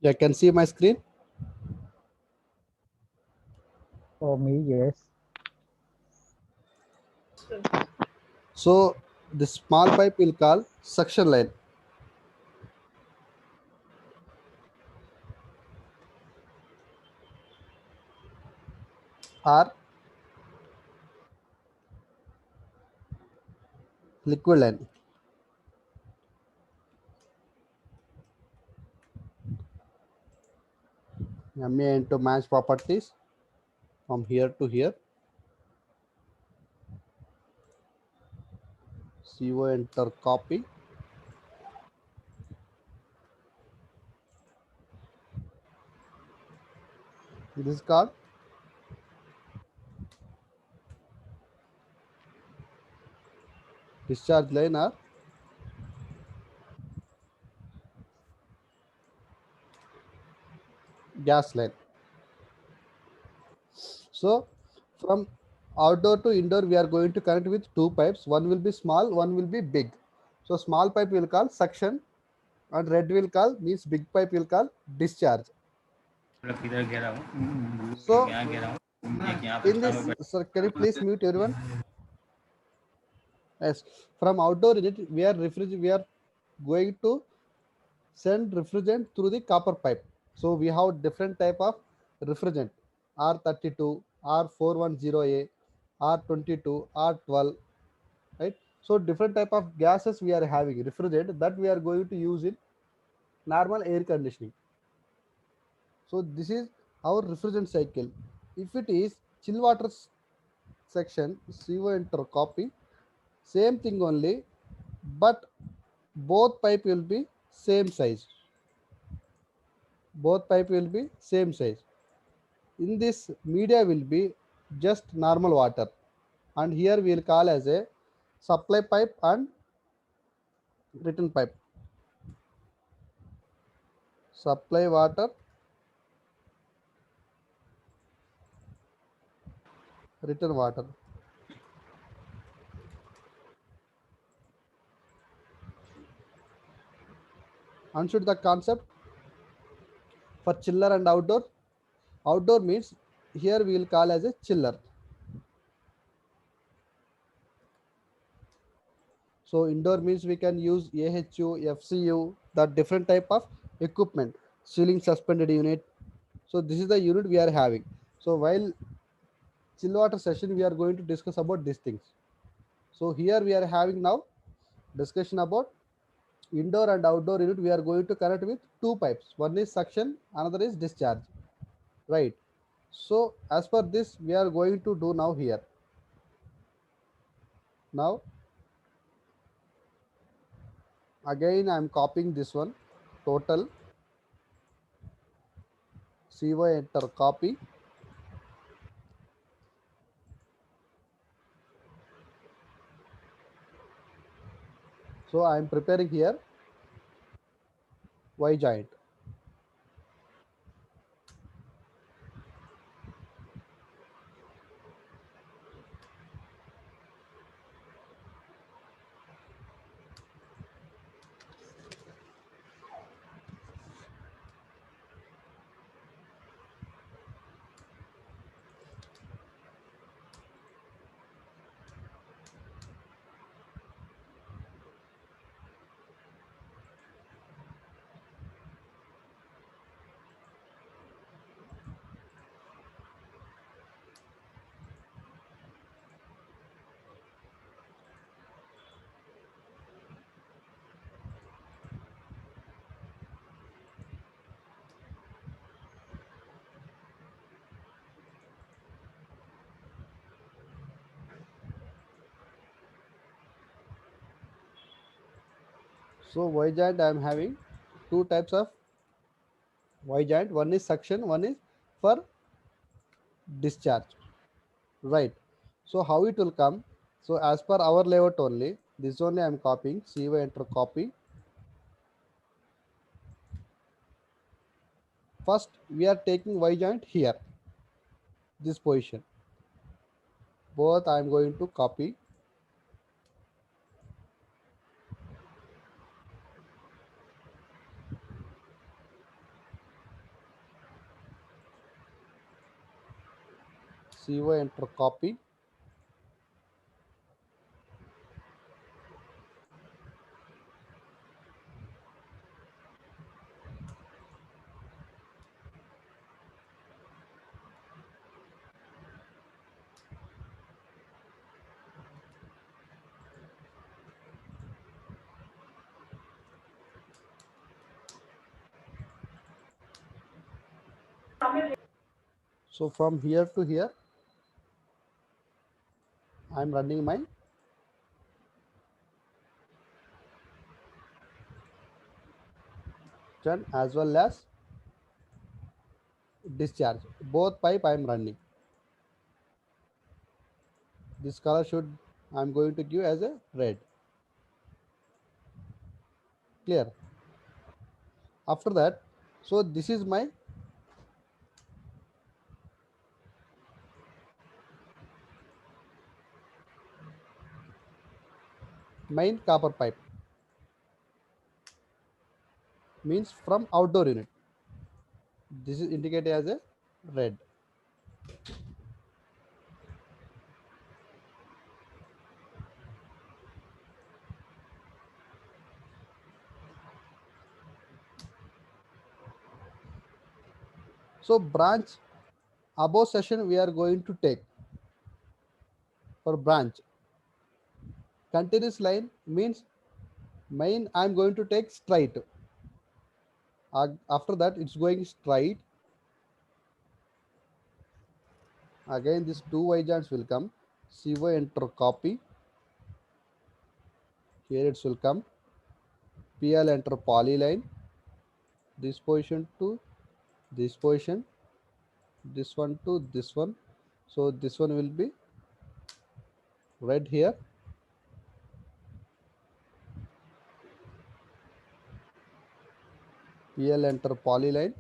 You can see my screen. For me, yes. So the small pipe will call suction line or liquid line. MA into match properties from here to here. CO enter copy. This is called discharge line or gas line. So from outdoor to indoor, we are going to connect with two pipes. One will be small, one will be big. So small pipe will call suction, and red will call means big pipe will call discharge. किधर गिरा हूँ So यहाँ गिरा हूँ एक यहाँ पे in छत this, पे sir, can you please mute everyone? Yes. From outdoor unit, we are going to send refrigerant through the copper pipe. So we have different type of refrigerant: R32, R410A, R22, R12, right? So different type of gases we are having refrigerant that we are going to use in normal air conditioning. So this is our refrigerant cycle. If it is chill water section, CO enter copy, same thing only, but both pipe will be same size. Both pipe will be same size. In this media will be just normal water, and here we will call as a supply pipe and return pipe. Supply water, return water. Understood the concept? For chiller and outdoor, outdoor means here we will call as a chiller. So indoor means we can use AHU, FCU, the different type of equipment, ceiling suspended unit. So this is the unit we are having. So while chill water session, we are going to discuss about these things. So here we are having now discussion about indoor and outdoor unit. We are going to connect with two pipes. One is suction, another is discharge. Right. So as per this, we are going to do now here. Now again I am copying this one. Total CO enter copy. So I am preparing here Y joint. So Y joint I am having two types of Y joint. One is suction, one is for discharge. Right. So how it will come? So as per our layout only, this only I am copying. CO enter copy. First we are taking Y joint here, this position. Both I am going to copy. CO enter copy. So from here to here, I'm running my turn as well as discharge. Both pipe I'm running. This color should I'm going to give as a red. Clear? After that, so this is my main copper pipe, means from outdoor unit. This is indicated as a red. So branch above session we are going to take for branch. Continuous line means main I'm going to take straight. After that it's going straight. Again these two y joints will come. CO enter copy. Here it will come. PL enter polyline. This position to this position. This one to this one. So this one will be red here. PL enter polyline.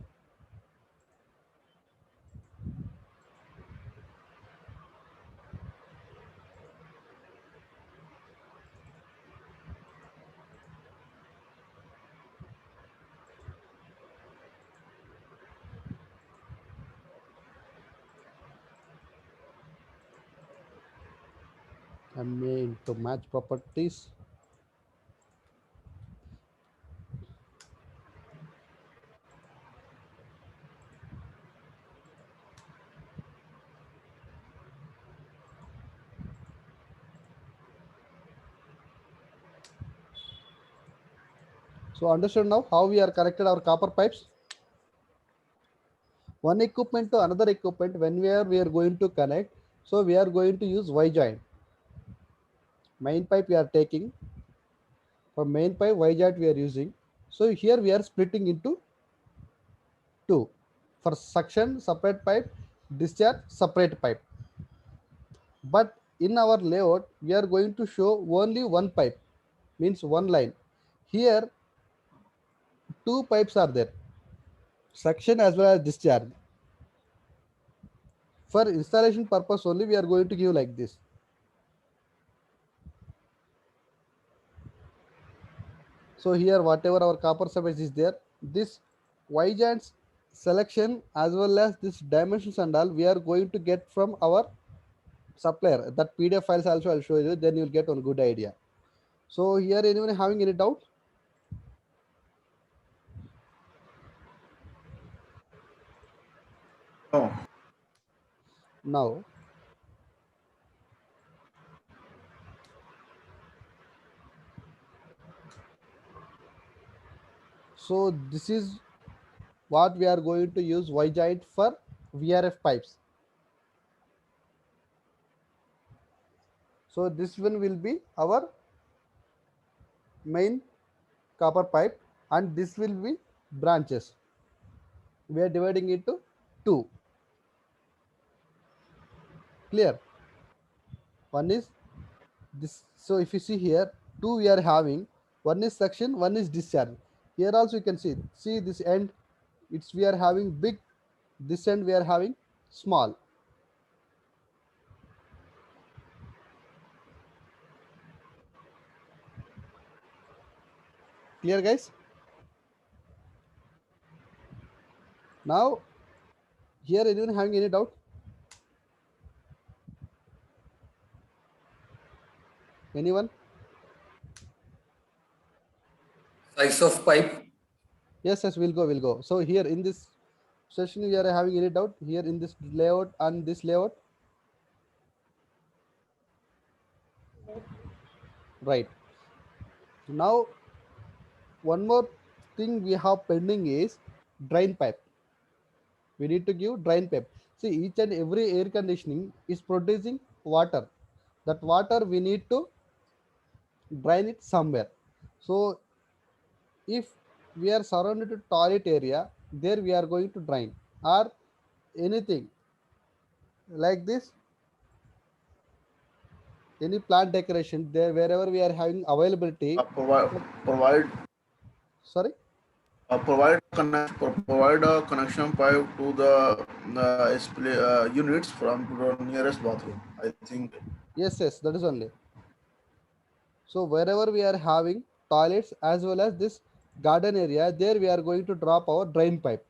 And main to match properties. So understand now how we are connected our copper pipes. One equipment to another equipment, when we are going to connect, so we are going to use Y joint. Main pipe we are taking, for main pipe Y joint we are using. So here we are splitting into two. For suction separate pipe, discharge separate pipe. But in our layout we are going to show only one pipe, means one line. Here two pipes are there, suction as well as discharge. For installation purpose only we are going to give like this. So here whatever our copper surface is there, this Y joints selection as well as this dimensions and all we are going to get from our supplier. That PDF files also I'll show you, then you'll get one good idea. So here anyone having any doubt? No. Now so this is what we are going to use Y joint for VRF pipes. So this one will be our main copper pipe and this will be branches. We are dividing into two. Clear? One is this. So if you see here, two we are having. One is suction, one is discharge. Here also you can see this end. It's we are having big. This end we are having small. Clear, guys? Now here anyone having any doubt? Anyone? Size of pipe. Yes, yes, we'll go. So here in this session, we are having any doubt here in this layout and this layout, right? Now, one more thing we have pending is drain pipe. We need to give drain pipe. See, each and every air conditioning is producing water. That water we need to drain it somewhere. So if we are surrounded to toilet area, there we are going to drain, or anything like this, any plant decoration there wherever we are having availability. Provide Sorry. provide a connection pipe to the units from to the nearest bathroom. I think. Yes, yes, that is only. So wherever we are having toilets as well as this garden area, there we are going to drop our drain pipe.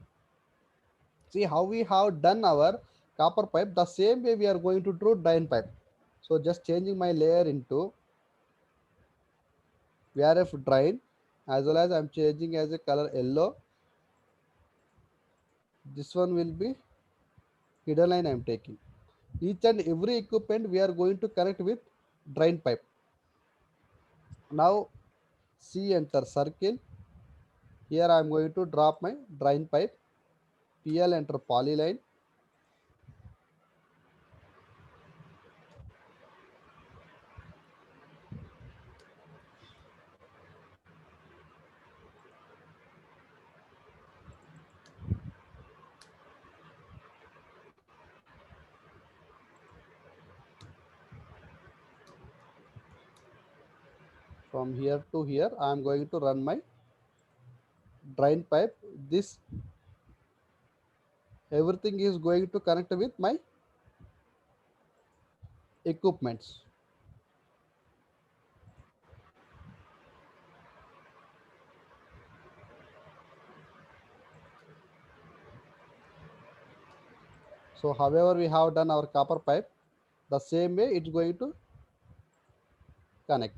See how we have done our copper pipe, the same way we are going to do drain pipe. So just changing my layer into VRF drain, as well as I'm changing as a color yellow. This one will be hidden line I'm taking. Each and every equipment we are going to connect with drain pipe. Now C enter circle. Here I'm going to drop my drain pipe. PL enter polyline. From here to here, I'm going to run my drain pipe. This everything is going to connect with my equipments. So however we have done our copper pipe, the same way it's going to connect.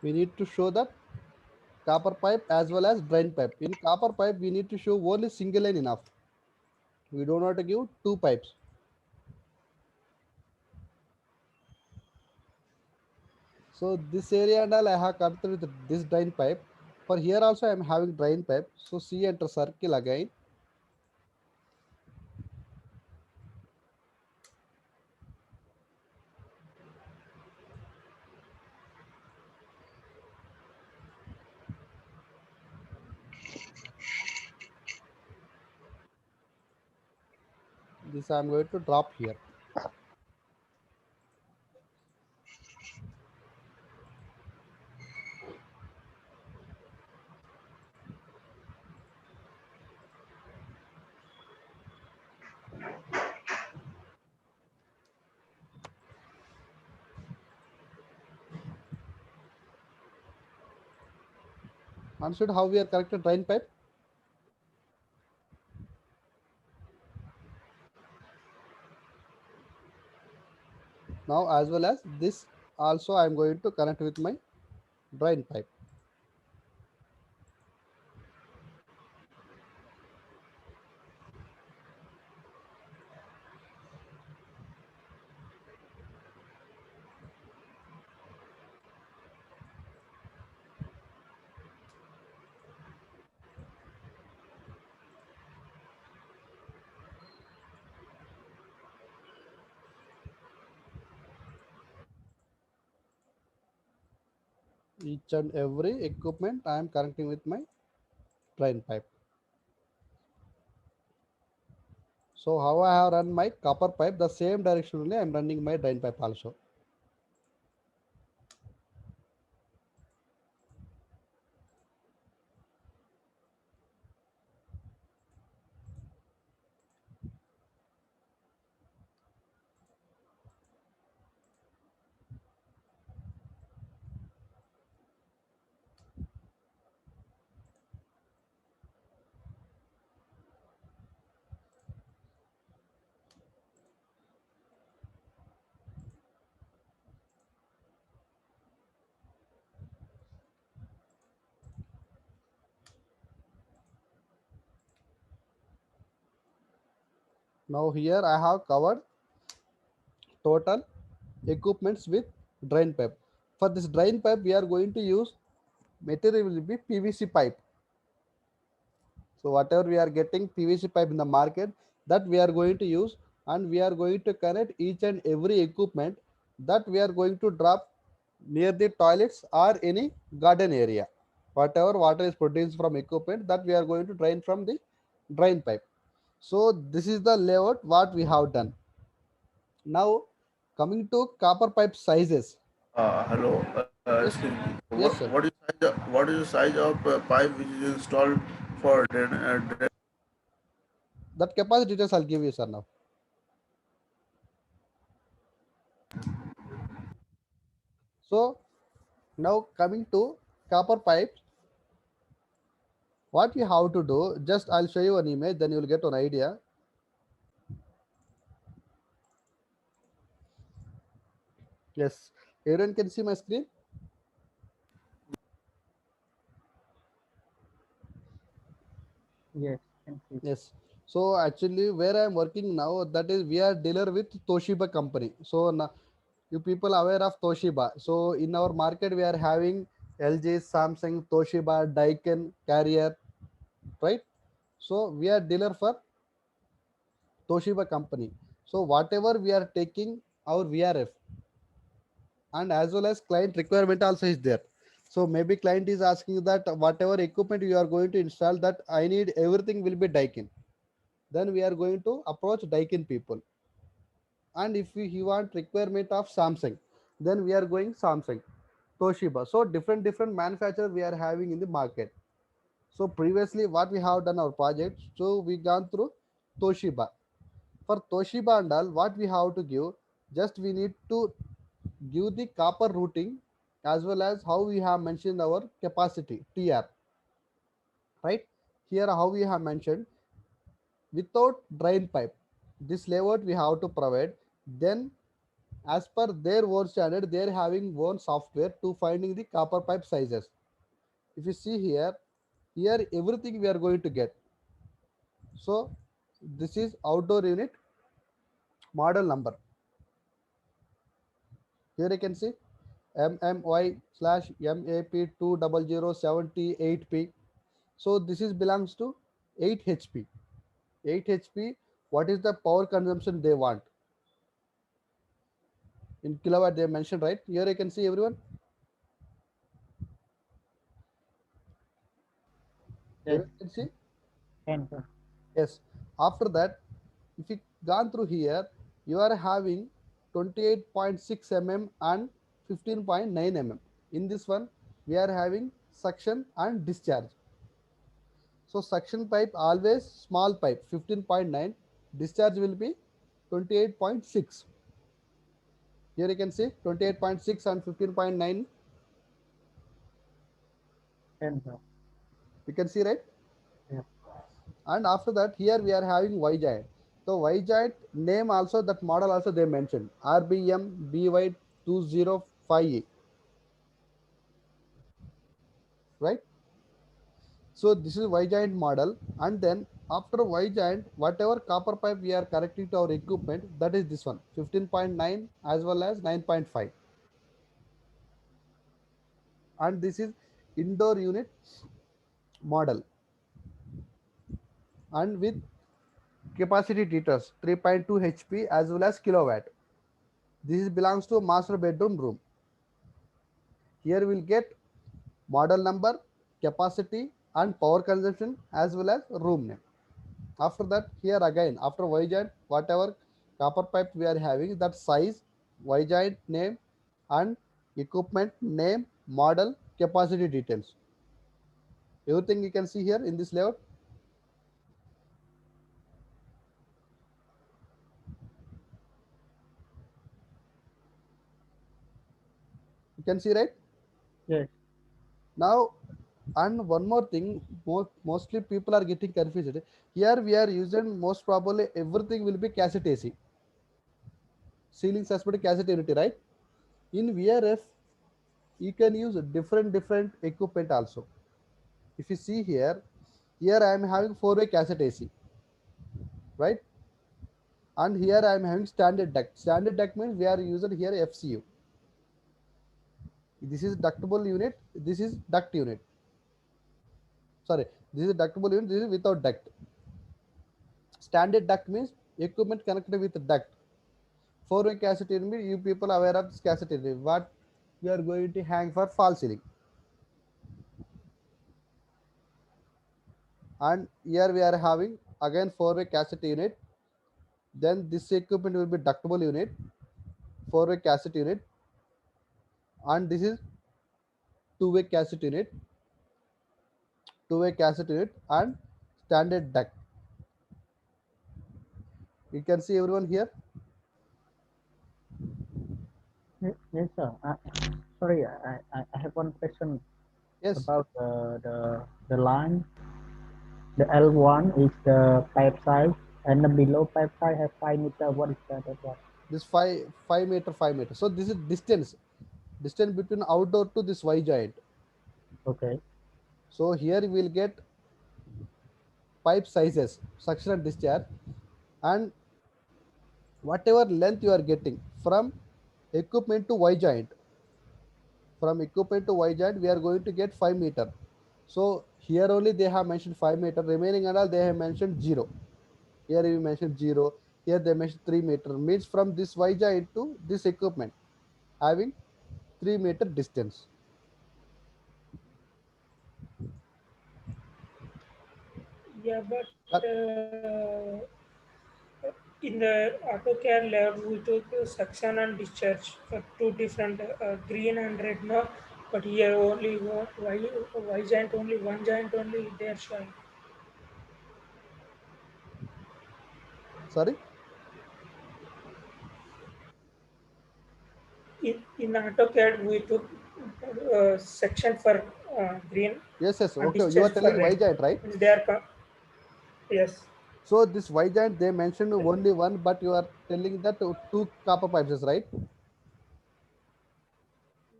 We need to show that copper pipe as well as drain pipe. In copper pipe, we need to show only single line enough. We do not give two pipes. So this area and all I have connected with this drain pipe. For here also I am having drain pipe. So C enter circle again. This I am going to drop here. Understood how we are connected drain pipe? Now as well as this also I am going to connect with my drain pipe. Each and every equipment I am connecting with my drain pipe. So how I have run my copper pipe, the same direction only I am running my drain pipe also. Now here I have covered total equipments with drain pipe. For this drain pipe, we are going to use material will be PVC pipe. So whatever we are getting PVC pipe in the market, that we are going to use, and we are going to connect each and every equipment that we are going to drop near the toilets or any garden area. Whatever water is produced from equipment, that we are going to drain from the drain pipe. So this is the layout what we have done. Now coming to copper pipe sizes. Hello. Yes, Excuse me. yes, sir. What is the size of pipe which is installed for drain? That capacity details I'll give you, sir. Now, so now coming to copper pipes, what you have to do, just I'll show you an image, then you'll get an idea. Yes, everyone can see my screen. Yes, can see. Yes. So actually, where I'm working now, that is we are dealer with Toshiba company. So now, you people aware of Toshiba. So in our market, we are having LG, Samsung, Toshiba, Daikin, Carrier, right? So we are dealer for Toshiba company. So whatever we are taking our VRF, and as well as client requirement also is there. So maybe client is asking that whatever equipment you are going to install, that I need everything will be Daikin. Then we are going to approach Daikin people. And if we want requirement of Samsung, then we are going Samsung, Toshiba. So different manufacturer we are having in the market. So previously what we have done our project, so we gone through Toshiba. For Toshiba and all, what we have to give, just we need to give the copper routing as well as how we have mentioned our capacity TR, right? Here how we have mentioned without drain pipe, this layout we have to provide. Then as per their own standard, they are having one software to finding the copper pipe sizes. If you see here, here everything we are going to get. So this is outdoor unit model number. Here you can see MMY/MAP20078P. So this is belongs to 8 HP. 8 HP. What is the power consumption they want in kilowatt? They mentioned, right? Here you can see everyone. Here Yes, you can see. can sir. Yes. After that, if you gone through here, you are having 28.6 mm and 15.9 mm. In this one, we are having suction and discharge. So suction pipe always small pipe 15.9, discharge will be 28.6. Here you can see 28.6 and 15.9. Can sir. You can see, right? Yes, And after that, here we are having Y giant. So Y giant name also, that model also they mentioned RBM BY205E, right? So this is Y giant model. And then after Y giant, whatever copper pipe we are connecting to our equipment, that is this one 15.9 as well as 9.5. And this is indoor unit model, and with capacity details 3.2 HP as well as kilowatt. This belongs to master bedroom room. Here we'll get model number, capacity, and power consumption, as well as room name. After that, here again, after Y joint, whatever copper pipe we are having, that size, Y joint name, and equipment name, model, capacity details. Everything you can see here in this layout. You can see, right? Yes. Now, and one more thing, mostly people are getting confused. Here we are using most probably everything will be cassette AC, ceiling suspended cassette unit, right? In VRF, you can use different equipment also. If you see here, here I am having four-way cassette AC, right? And here I am having standard duct. Standard duct means we are using here FCU. This is ductable unit. This is duct unit. Sorry, this is ductable unit. This is without duct. Standard duct means equipment connected with duct. Four-way cassette unit. You people are aware of this cassette unit. What we are going to hang for fall ceiling. And here we are having again four-way cassette unit. Then this equipment will be ductable unit, four-way cassette unit, and this is two-way cassette unit, two-way cassette unit, and standard duct. You can see everyone here. Yes, sir. Sorry, I have one question Yes, about the line. The L1 is the pipe size, and the below pipe size has 5 meter. What is that? That one? this 5 meter, 5 meter. So this is distance between outdoor to this Y joint. Okay. So here we will get pipe sizes, suction and discharge, and whatever length you are getting from equipment to Y joint. From equipment to Y joint, we are going to get 5 meter. So here only they have mentioned 5 meter. Remaining and all they have mentioned zero. Here we mentioned zero. Here they mentioned 3 meter. Means from this Y joint to this equipment having 3 meter distance. Yeah, but But in the AutoCAD lab, we took suction and discharge for two different green and red now. But here only why giant only one giant only they are showing. sorry. In AutoCAD, we took section for green Yes, yes. and Okay, you are discharge for telling Y red. joint, right? Means they are yes. So this Y joint they mentioned only one, but you are telling that two copper pipes, right?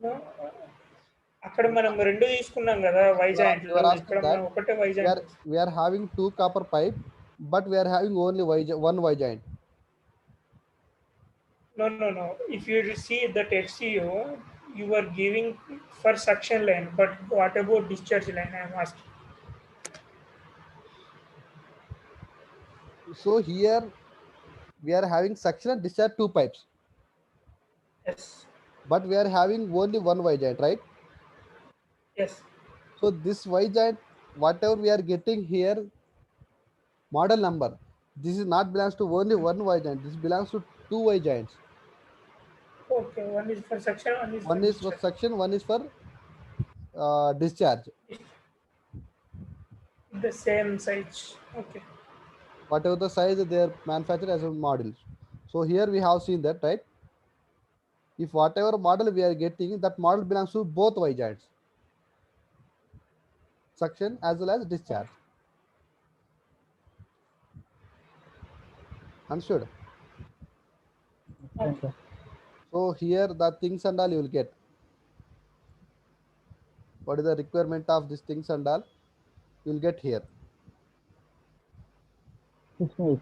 No, అక్కడ మనం రెండు తీసుకున్నాం కదా why You are జాయింట్లు asking ఇక్కడ మనం that ఒకటే why we are joint we are having two copper pipe, but we are having only one Y joint. No. If you see that FCO, you are giving for suction line, but what about discharge line? I am asking. So here we are having suction and discharge two pipes, Yes. but we are having only one Y joint, right? Yes. So this Y joint, whatever we are getting here, model number, this is not belongs to only one Y joint. This belongs to two Y joints. Okay. One is for suction, one is for One is for discharge. suction, one is for discharge. The same size. Okay. Whatever the size they are manufactured as a model. So here we have seen that, right? If whatever model we are getting, that model belongs to both Y joints, suction as well as discharge. Understood? Thank you. So here the things and all you will get. What is the requirement of these things and all? You will get here. This means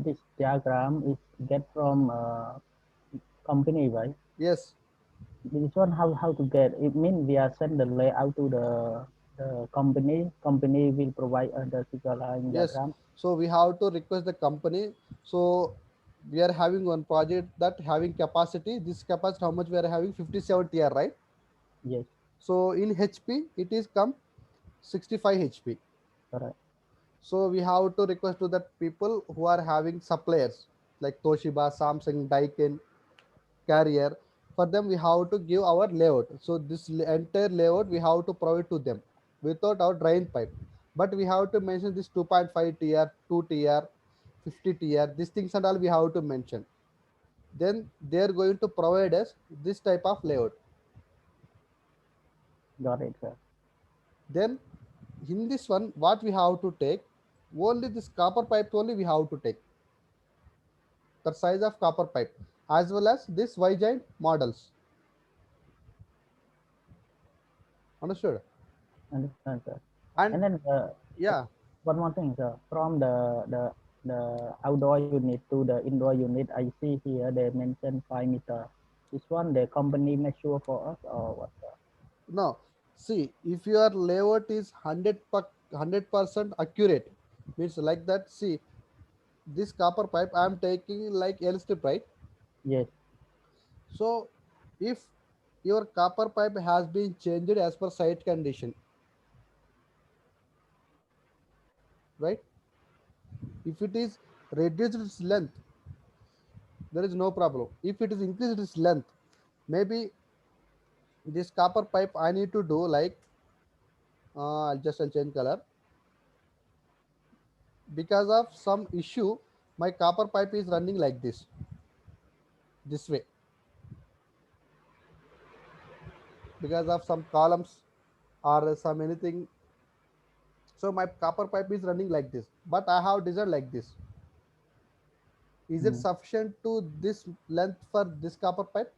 this diagram is get from company, right? Yes. This one how to get? It means we are send the layout to the company. Company will provide the figure line Yes. diagram. So we have to request the company. So we are having one project that having capacity. This capacity, how much we are having? 57 TR, right? Yes. So in HP, it is come 65 HP. Correct. So we have to request to that people who are having suppliers like Toshiba, Samsung, Daikin, Carrier. For them, we have to give our layout. So this entire layout we have to provide to them without our drain pipe. But we have to mention this 2.5 TR, 2 TR, 50 TR. These things and all we have to mention. Then they are going to provide us this type of layout. Got it, sir. Then in this one, what we have to take, only this copper pipe only we have to take the size of copper pipe as well as this Y joint models. Understood? Understand, sir. And And then yeah, one more thing, sir. From the outdoor unit to the indoor unit, I see here they mentioned 5 meter. This one the company measure for us or what, sir? no. See, if your layout is 100% accurate, means like that. See, this copper pipe I am taking like L strip, right? Yes. So, if your copper pipe has been changed as per site condition, right? If it is reduced its length, there is no problem. If it is increased its length, maybe this copper pipe I need to do like I'll change color because of some issue. My copper pipe is running like this way because of some columns or some anything. So my copper pipe is running like this, but I have designed like this. Is it Mm, sufficient to this length for this copper pipe?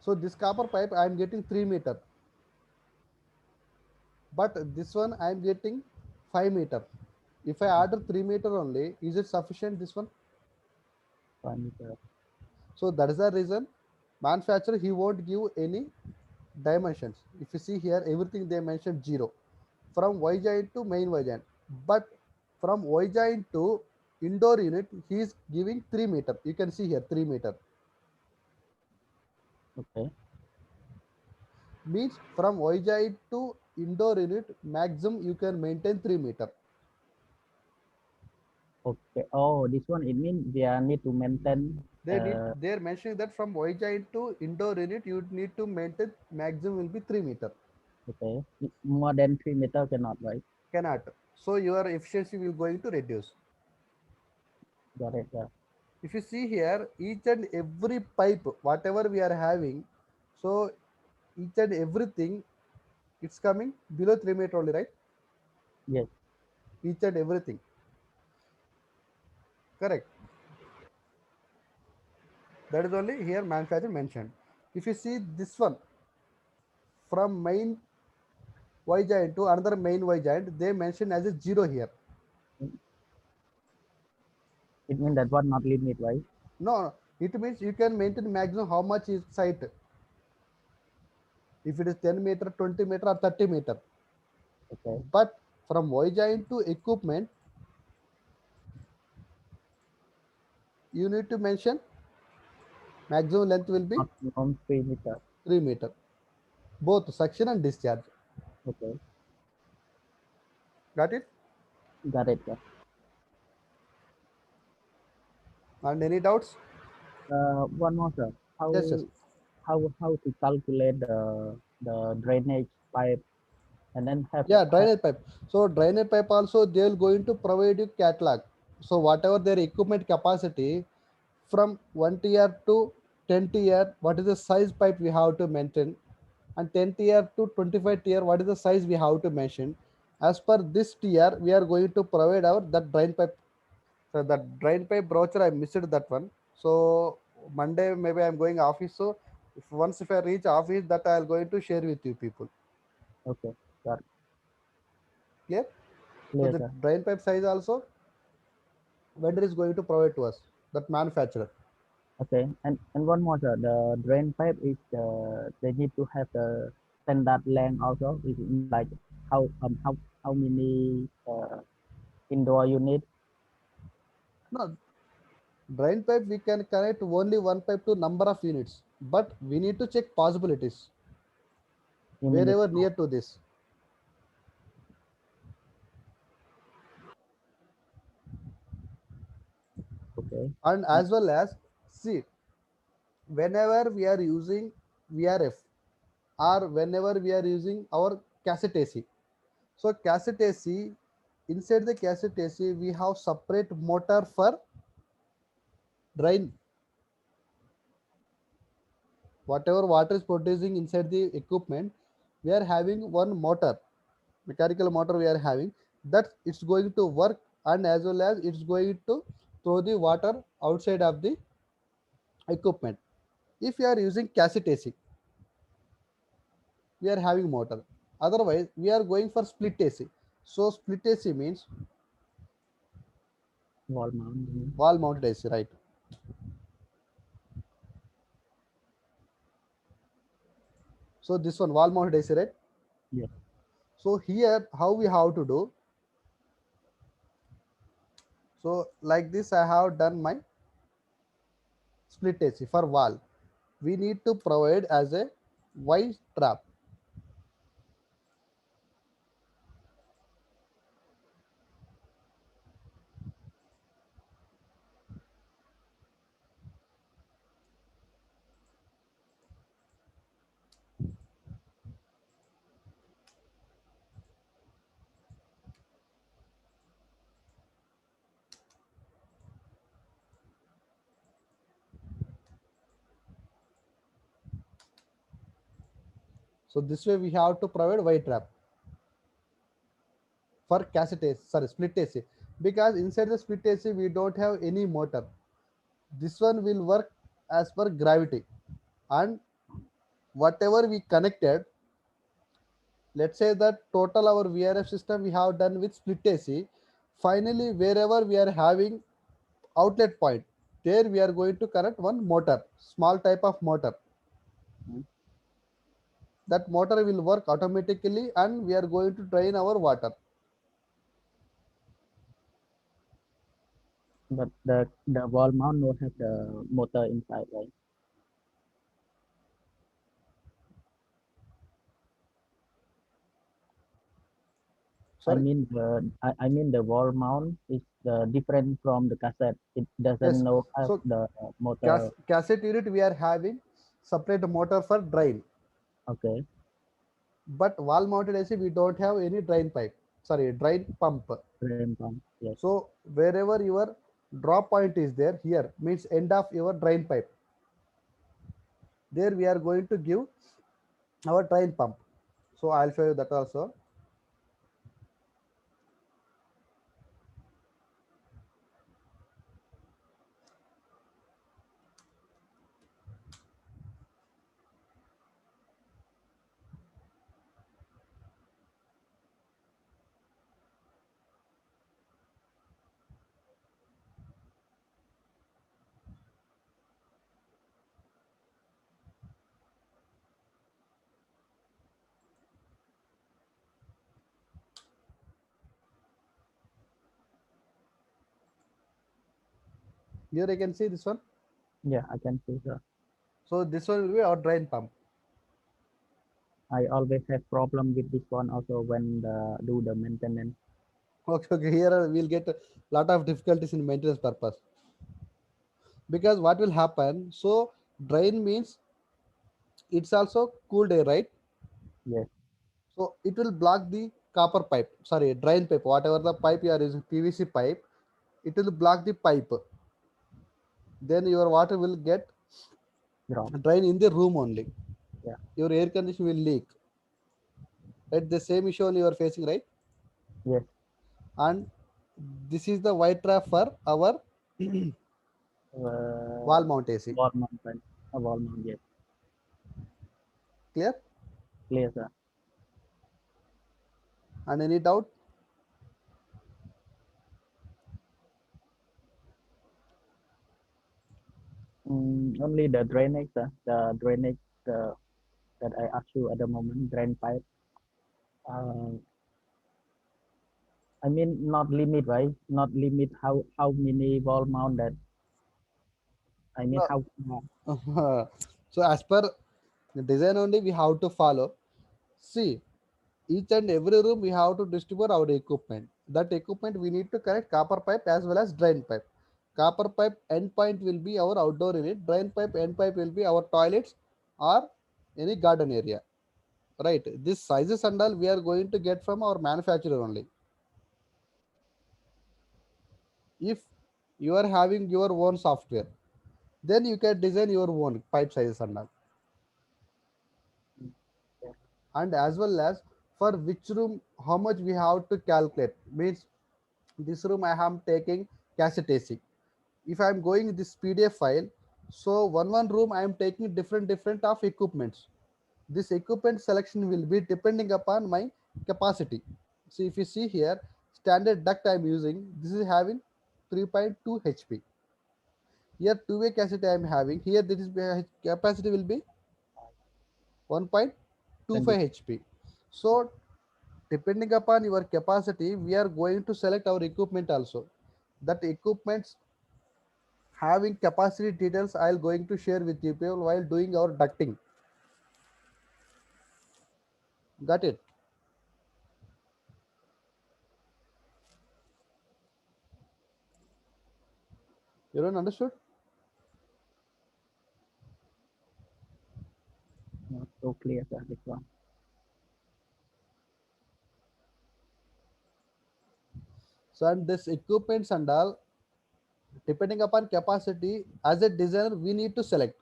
So this copper pipe I am getting 3 meter, but this one I am getting 5 meter. If I order 3 meter only, is it sufficient this one? 5 meter. So that is the reason manufacturer he won't give any dimensions. If you see here, everything they mentioned zero from Y joint to main Y joint, but from Y joint to indoor unit he is giving 3 meter. You can see here 3 meter Okay. means from Y joint to indoor unit maximum you can maintain 3 meter. Okay. Oh, this one it means we are need to maintain. They're mentioning that from Y joint to indoor unit you need to maintain maximum will be 3 meter. Okay. More than 3 meter cannot, right? Cannot. So your efficiency will going to reduce. Got it, sir. If you see here, each and every pipe, whatever we are having, so each and everything, it's coming below 3 meter only, right? Yes. Each and everything, correct. That is only here manufacturer mentioned. If you see this one from main Y giant to another main Y giant, they mention as a zero here. It means that one not limit, right? No, it means you can maintain maximum how much is site. If it is 10 meter, 20 meter, or 30 meter. Okay. But from Y giant to equipment, you need to mention maximum length will be Maximum 3 meter. 3 meter. Both suction and discharge. Okay. Got it? Got it, sir. And any doubts? One more, sir. How Yes, yes. how to calculate the drainage pipe and then Yeah, have drainage pipe. So drainage pipe also they will going to provide you catalog. So whatever their equipment capacity from 1 tier to 10 tier, what is the size pipe we have to maintain, and 10 tier to 25 tier, what is the size we have to mention. As per this tier, we are going to provide our that drain pipe. So that drain pipe brochure I missed that one. So Monday maybe I'm going office. So if I reach office, that I'll going to share with you people. okay. Got it. Clear? So Clear, the sir. drain pipe size also vendor is going to provide to us, that manufacturer. Okay. And one more, sir. The drain pipe is they need to have the standard length also. Is like how many indoor unit? No, Drain pipe we can connect only one pipe to number of units, but we need to check possibilities You mean wherever it's near to this. okay? And as well as, see, whenever we are using VRF or whenever we are using our cassette AC. So cassette AC, inside the cassette AC we have separate motor for drain. Whatever water is producing inside the equipment, we are having one motor, mechanical motor we are having, that it's going to work, and as well as it's going to throw the water outside of the equipment. If you are using cassette AC, we are having motor. Otherwise we are going for split AC. So split AC means Wall mount. wall mounted AC, right? So this one wall mounted AC, right? Yes. So here how we have to do, so like this I have done my split AC for wall. We need to provide as a Y trap. So this way we have to provide Y trap for cassette AC, sorry, split AC, because inside the split AC we don't have any motor. This one will work as per gravity, and whatever we connected, let's say that total our VRF system we have done with split AC. Finally, wherever we are having outlet point, there we are going to connect one motor, small type of motor. Mm. That motor will work automatically and we are going to drain our water. But the wall mount will have the motor inside, right? I Sorry. mean I mean the wall mount is different from the cassette. It doesn't Yes. know have So the motor. cassette unit we are having separate motor for drain, Okay, but wall mounted AC we don't have any drain pipe. Sorry, drain pump. drain pump. Yes, So wherever your drop point is there, here means end of your drain pipe. There we are going to give our drain pump. So I'll show you that also. Here you can see this one. yeah, I can see that. So this one will be our drain pump. I always have problem with this one also when do the maintenance. Okay, okay. Here we'll get a lot of difficulties in maintenance purpose, because what will happen? So drain means it's also cooled air, right? Yes, So it will block the copper pipe, sorry, drain pipe, whatever the pipe you are using, PVC pipe, it will block the pipe. Then your water will get drop. drain in the room only. Yeah, Your air condition will leak. Right? The same issue only you are facing, right? yes, And this is the white trap for our wall mount AC. wall mount, right? Wall mount. Yes, Clear? clear, sir. And any doubt? Only the drainage, the drainage that I asked you at the moment, drain pipe. Uh, I mean, not limit, right? Not limit how many wall mount that I mean, No. how? So as per the design only we have to follow. See, each and every room we have to distribute our equipment. That equipment we need to connect copper pipe as well as drain pipe. Copper pipe end point will be our outdoor unit. Drain pipe end pipe will be our toilets or any garden area. Right. This sizes and all we are going to get from our manufacturer only. If you are having your own software, then you can design your own pipe sizes and all. Yeah. And as well as for which room how much we have to calculate means this room I am taking cassette AC. If I am going this PDF file, so one room I am taking different of equipments. This equipment selection will be depending upon my capacity. See, if you see here, standard duct I am using, this is having 3.2 HP. Here two-way cassette I am having, here this is capacity will be 1.25 20. HP. So depending upon your capacity, we are going to select our equipment also. That equipments having capacity details I'll going to share with you people while doing our ducting. Got it? You don't understood? Not so clear, sir, this one. So and this equipments and all depending upon capacity as a designer we need to select.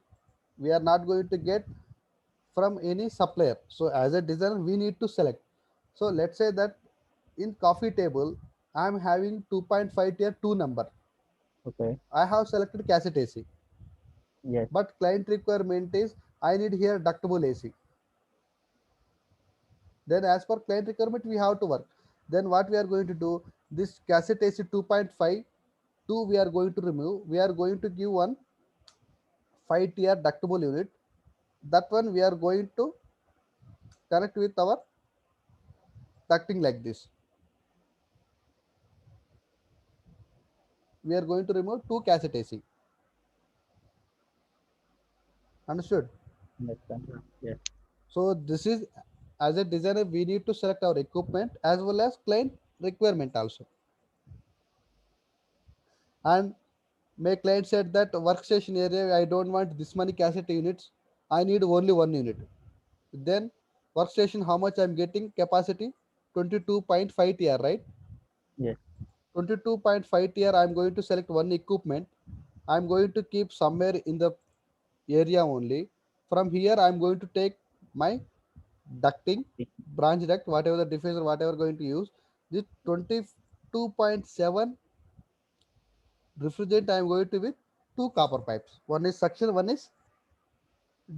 We are not going to get from any supplier. So as a designer we need to select. So let's say that in coffee table I'm having 2.5 tier 2 number. Okay. I have selected cassette AC. Yes. But client requirement is I need here ductable AC. Then as per client requirement we have to work. Then what we are going to do, this cassette AC 2.5 2 we are going to remove. We are going to give one 5 tier ductable unit. That one we are going to connect with our ducting like this. We are going to remove two cassette AC. Understood? Understand, sir. Yes. So this is as a designer we need to select our equipment as well as client requirement also. And my client said that workstation area I don't want this many cassette units. I need only one unit. Then workstation how much I'm getting capacity 22.5 TR, right? Yes. 22.5 TR I'm going to select one equipment. I'm going to keep somewhere in the area only. From here I'm going to take my ducting, branch duct, whatever the diffuser, whatever going to use. This 22.7 refrigerant I am going to with two copper pipes. One is suction, one is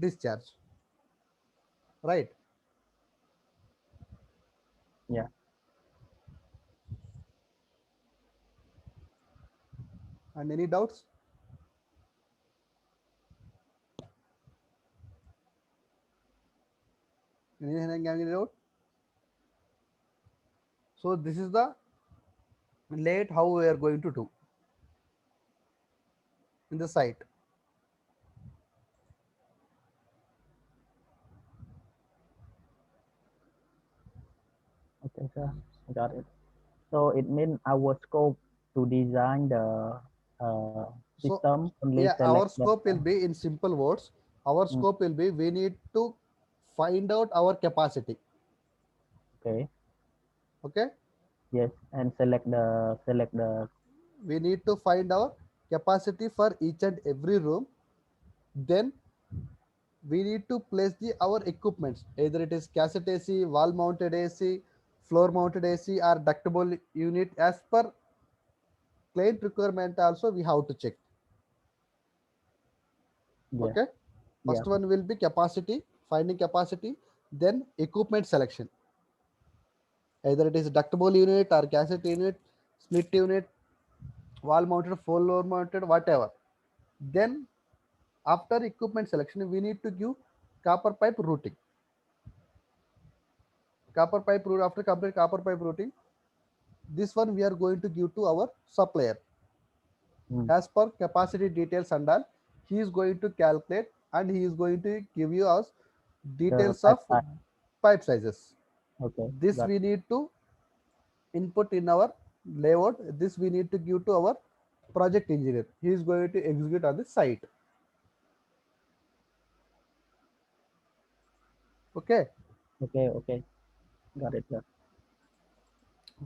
discharge. Right. Yeah. And any doubts? Any doubt? So this is the layout how we are going to do in the site. Okay, sir. Got it. So it means our scope to design the So system only yeah, select our the. scope will be in simple words. Our Mm, scope will be we need to find out our capacity. okay. Okay, Yes, and select the. we need to find our capacity for each and every room. Then we need to place the our equipments. Either it is cassette AC, wall mounted AC, floor mounted AC, or ductable unit as per client requirement. Also, we have to check. Yeah. Okay, Yeah. first one will be capacity, finding capacity, then equipment selection. Either it is ductable unit or cassette unit, split unit, wall mounted, floor mounted, whatever. Then after equipment selection, we need to give copper pipe routing. Copper pipe route after complete copper pipe routing, this one we are going to give to our supplier Mm, as per capacity details and all. he is going to calculate and he is going to give you us The details pipe of size. pipe sizes. Okay, This got we need to input in our layout. This we need to give to our project engineer. He is going to execute on the site. Okay. okay, got it. Got.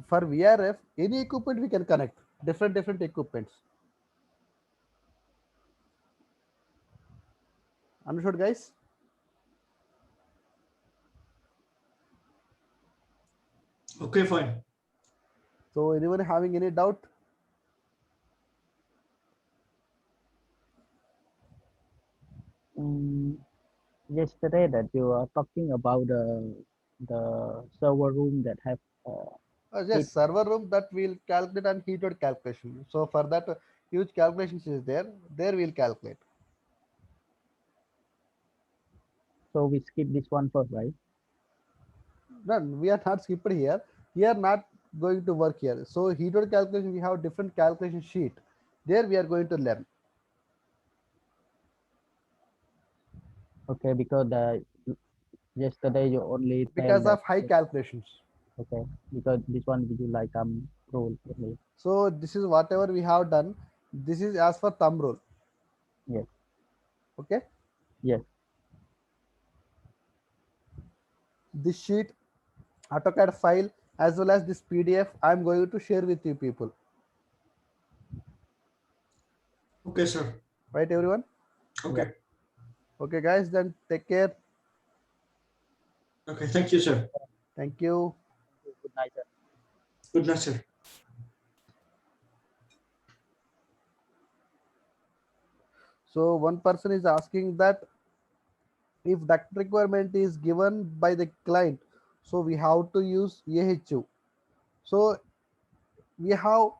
For VRF, any equipment we can connect. Different equipments. Understood, guys? Okay, fine. So anyone having any doubt? Mm, yesterday that you are talking about the server room that have Yes, heat. server room that will calculate and heated calculation. So for that huge calculations is there. There we'll calculate. So we skip this one first, right? No, we are not skipped here. We are not going to work here. So heated calculation, we have different calculation sheet. There we are going to learn Okay, because the yesterday you only tell because that. of high calculations. Okay, because this one will be like rule only. So this is whatever we have done. This is as for thumb rule. Yes, Okay. yes. This sheet, AutoCAD file, as well as this PDF, I'm going to share with you people. Okay, sir. Right, everyone? Okay. Okay, guys, then take care. Okay, thank you, sir. Thank you. Good night, sir. Good night, sir. So one person is asking that if duct requirement is given by the client, so we have to use AHU. So we have